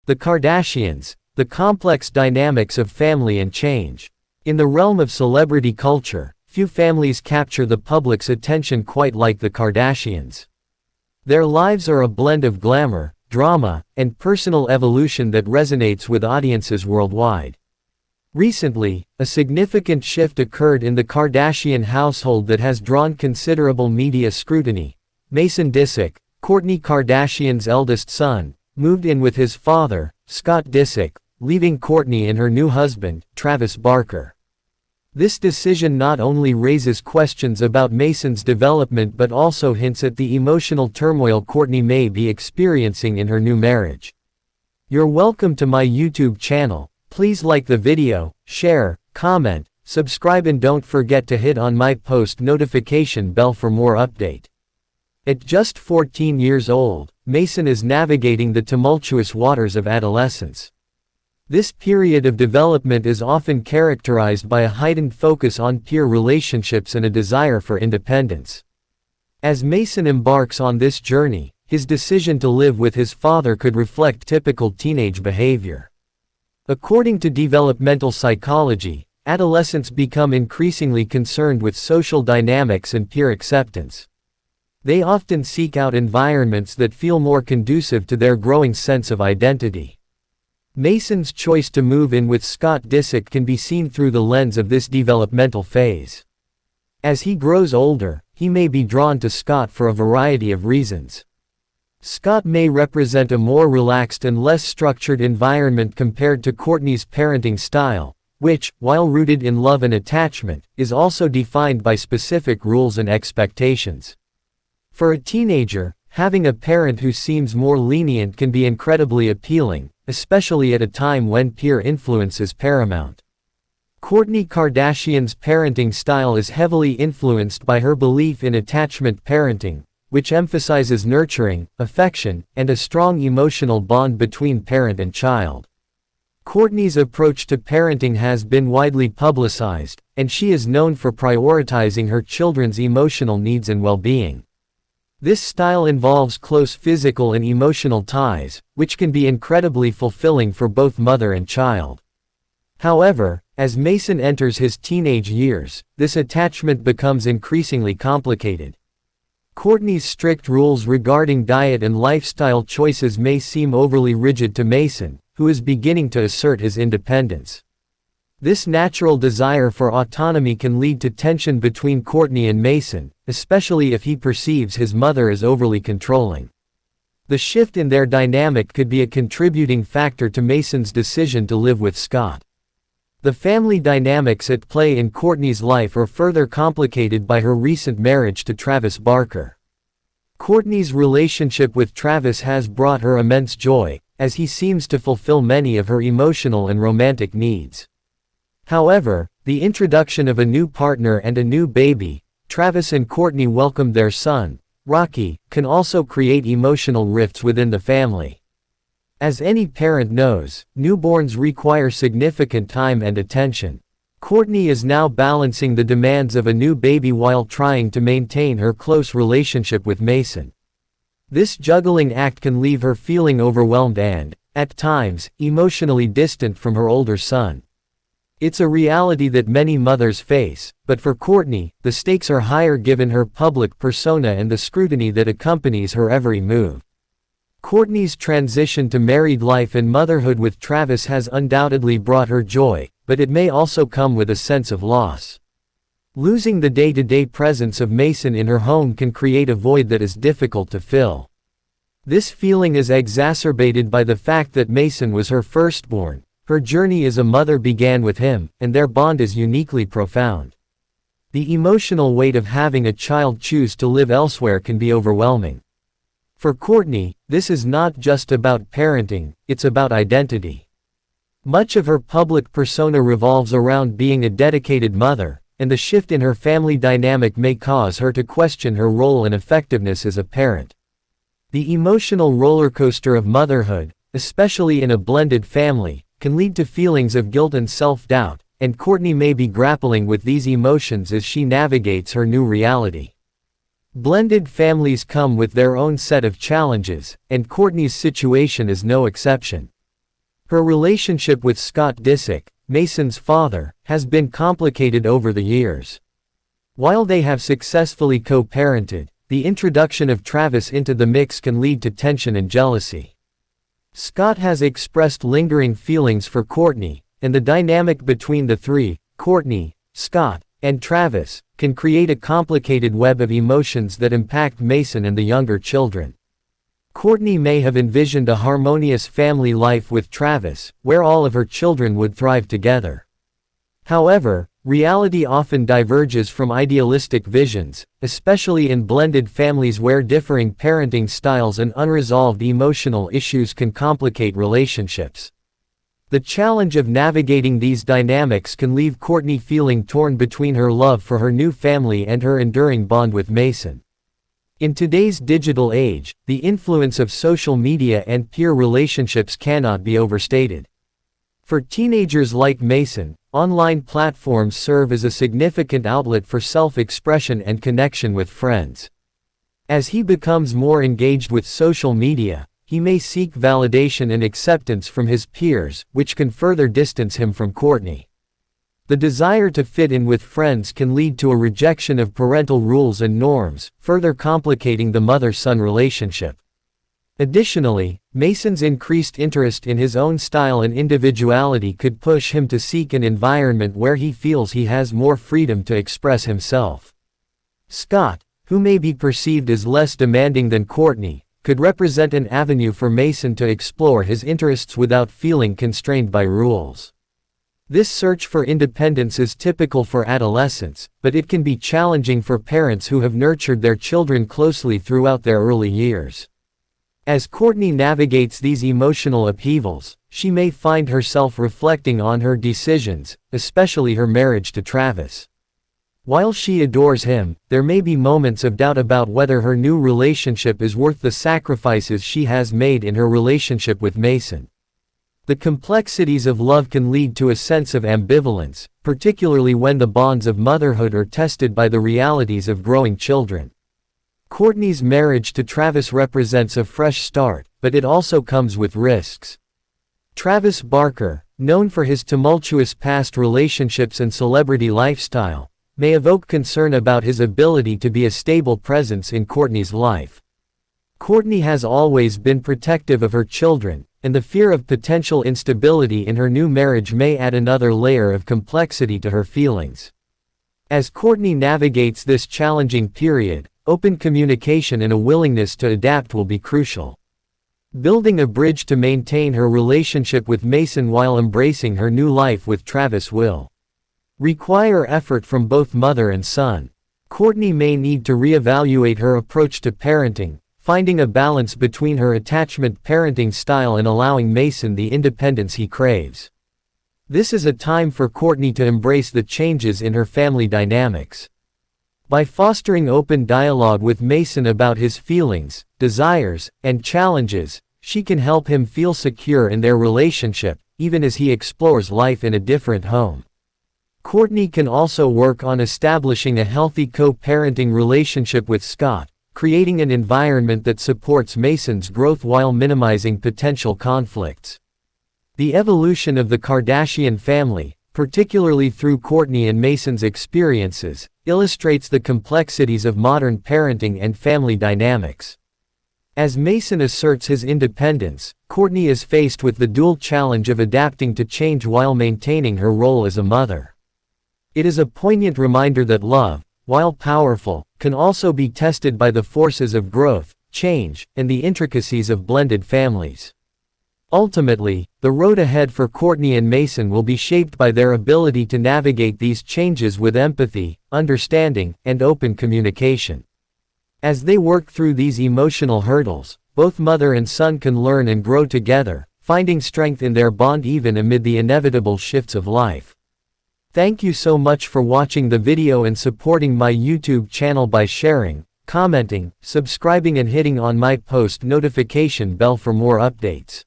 The Kardashians, the complex dynamics of family and change. In the realm of celebrity culture, few families capture the public's attention quite like the Kardashians. Their lives are a blend of glamour, drama, and personal evolution that resonates with audiences worldwide. Recently, a significant shift occurred in the Kardashian household that has drawn considerable media scrutiny. Mason Disick, Kourtney Kardashian's eldest son, moved in with his father, Scott Disick, leaving Kourtney and her new husband, Travis Barker. This decision not only raises questions about Mason's development but also hints at the emotional turmoil Kourtney may be experiencing in her new marriage. You're welcome to my YouTube channel. Please like the video, share, comment, subscribe and don't forget to hit on my post notification bell for more update. At just 14 years old, Mason is navigating the tumultuous waters of adolescence. This period of development is often characterized by a heightened focus on peer relationships and a desire for independence. As Mason embarks on this journey, his decision to live with his father could reflect typical teenage behavior. According to developmental psychology, adolescents become increasingly concerned with social dynamics and peer acceptance. They often seek out environments that feel more conducive to their growing sense of identity. Mason's choice to move in with Scott Disick can be seen through the lens of this developmental phase. As he grows older, he may be drawn to Scott for a variety of reasons. Scott may represent a more relaxed and less structured environment compared to Kourtney's parenting style, which, while rooted in love and attachment, is also defined by specific rules and expectations. For a teenager, having a parent who seems more lenient can be incredibly appealing, especially at a time when peer influence is paramount. Kourtney Kardashian's parenting style is heavily influenced by her belief in attachment parenting, which emphasizes nurturing, affection, and a strong emotional bond between parent and child. Kourtney's approach to parenting has been widely publicized, and she is known for prioritizing her children's emotional needs and well-being. This style involves close physical and emotional ties, which can be incredibly fulfilling for both mother and child. However, as Mason enters his teenage years, this attachment becomes increasingly complicated. Kourtney's strict rules regarding diet and lifestyle choices may seem overly rigid to Mason, who is beginning to assert his independence. This natural desire for autonomy can lead to tension between Kourtney and Mason, especially if he perceives his mother as overly controlling. The shift in their dynamic could be a contributing factor to Mason's decision to live with Scott. The family dynamics at play in Kourtney's life are further complicated by her recent marriage to Travis Barker. Kourtney's relationship with Travis has brought her immense joy, as he seems to fulfill many of her emotional and romantic needs. However, the introduction of a new partner and a new baby, Travis and Kourtney welcomed their son, Rocky, can also create emotional rifts within the family. As any parent knows, newborns require significant time and attention. Kourtney is now balancing the demands of a new baby while trying to maintain her close relationship with Mason. This juggling act can leave her feeling overwhelmed and, at times, emotionally distant from her older son. It's a reality that many mothers face, but for Kourtney, the stakes are higher given her public persona and the scrutiny that accompanies her every move. Kourtney's transition to married life and motherhood with Travis has undoubtedly brought her joy, but it may also come with a sense of loss. Losing the day-to-day presence of Mason in her home can create a void that is difficult to fill. This feeling is exacerbated by the fact that Mason was her firstborn. Her journey as a mother began with him, and their bond is uniquely profound. The emotional weight of having a child choose to live elsewhere can be overwhelming. For Kourtney, this is not just about parenting, it's about identity. Much of her public persona revolves around being a dedicated mother, and the shift in her family dynamic may cause her to question her role and effectiveness as a parent. The emotional rollercoaster of motherhood, especially in a blended family, can lead to feelings of guilt and self-doubt, and Kourtney may be grappling with these emotions as she navigates her new reality. Blended families come with their own set of challenges, and Kourtney's situation is no exception. Her relationship with Scott Disick, Mason's father, has been complicated over the years. While they have successfully co-parented, the introduction of Travis into the mix can lead to tension and jealousy. Scott has expressed lingering feelings for Kourtney, and the dynamic between the three, Kourtney, Scott, and Travis, can create a complicated web of emotions that impact Mason and the younger children. Kourtney may have envisioned a harmonious family life with Travis, where all of her children would thrive together. However, reality often diverges from idealistic visions, especially in blended families where differing parenting styles and unresolved emotional issues can complicate relationships. The challenge of navigating these dynamics can leave Kourtney feeling torn between her love for her new family and her enduring bond with Mason. In today's digital age, the influence of social media and peer relationships cannot be overstated. For teenagers like Mason, online platforms serve as a significant outlet for self-expression and connection with friends. As he becomes more engaged with social media, he may seek validation and acceptance from his peers, which can further distance him from Kourtney. The desire to fit in with friends can lead to a rejection of parental rules and norms, further complicating the mother-son relationship. Additionally, Mason's increased interest in his own style and individuality could push him to seek an environment where he feels he has more freedom to express himself. Scott, who may be perceived as less demanding than Kourtney, could represent an avenue for Mason to explore his interests without feeling constrained by rules. This search for independence is typical for adolescents, but it can be challenging for parents who have nurtured their children closely throughout their early years. As Kourtney navigates these emotional upheavals, she may find herself reflecting on her decisions, especially her marriage to Travis. While she adores him, there may be moments of doubt about whether her new relationship is worth the sacrifices she has made in her relationship with Mason. The complexities of love can lead to a sense of ambivalence, particularly when the bonds of motherhood are tested by the realities of growing children. Kourtney's marriage to Travis represents a fresh start, but it also comes with risks. Travis Barker, known for his tumultuous past relationships and celebrity lifestyle, may evoke concern about his ability to be a stable presence in Kourtney's life. Kourtney has always been protective of her children, and the fear of potential instability in her new marriage may add another layer of complexity to her feelings. As Kourtney navigates this challenging period, open communication and a willingness to adapt will be crucial. Building a bridge to maintain her relationship with Mason while embracing her new life with Travis will require effort from both mother and son. Kourtney may need to reevaluate her approach to parenting, finding a balance between her attachment parenting style and allowing Mason the independence he craves. This is a time for Kourtney to embrace the changes in her family dynamics. By fostering open dialogue with Mason about his feelings, desires, and challenges, she can help him feel secure in their relationship, even as he explores life in a different home. Kourtney can also work on establishing a healthy co-parenting relationship with Scott, creating an environment that supports Mason's growth while minimizing potential conflicts. The evolution of the Kardashian family, particularly through Kourtney and Mason's experiences, illustrates the complexities of modern parenting and family dynamics. As Mason asserts his independence, Kourtney is faced with the dual challenge of adapting to change while maintaining her role as a mother. It is a poignant reminder that love, while powerful, can also be tested by the forces of growth, change, and the intricacies of blended families. Ultimately, the road ahead for Kourtney and Mason will be shaped by their ability to navigate these changes with empathy, understanding, and open communication. As they work through these emotional hurdles, both mother and son can learn and grow together, finding strength in their bond even amid the inevitable shifts of life. Thank you so much for watching the video and supporting my YouTube channel by sharing, commenting, subscribing and hitting on my post notification bell for more updates.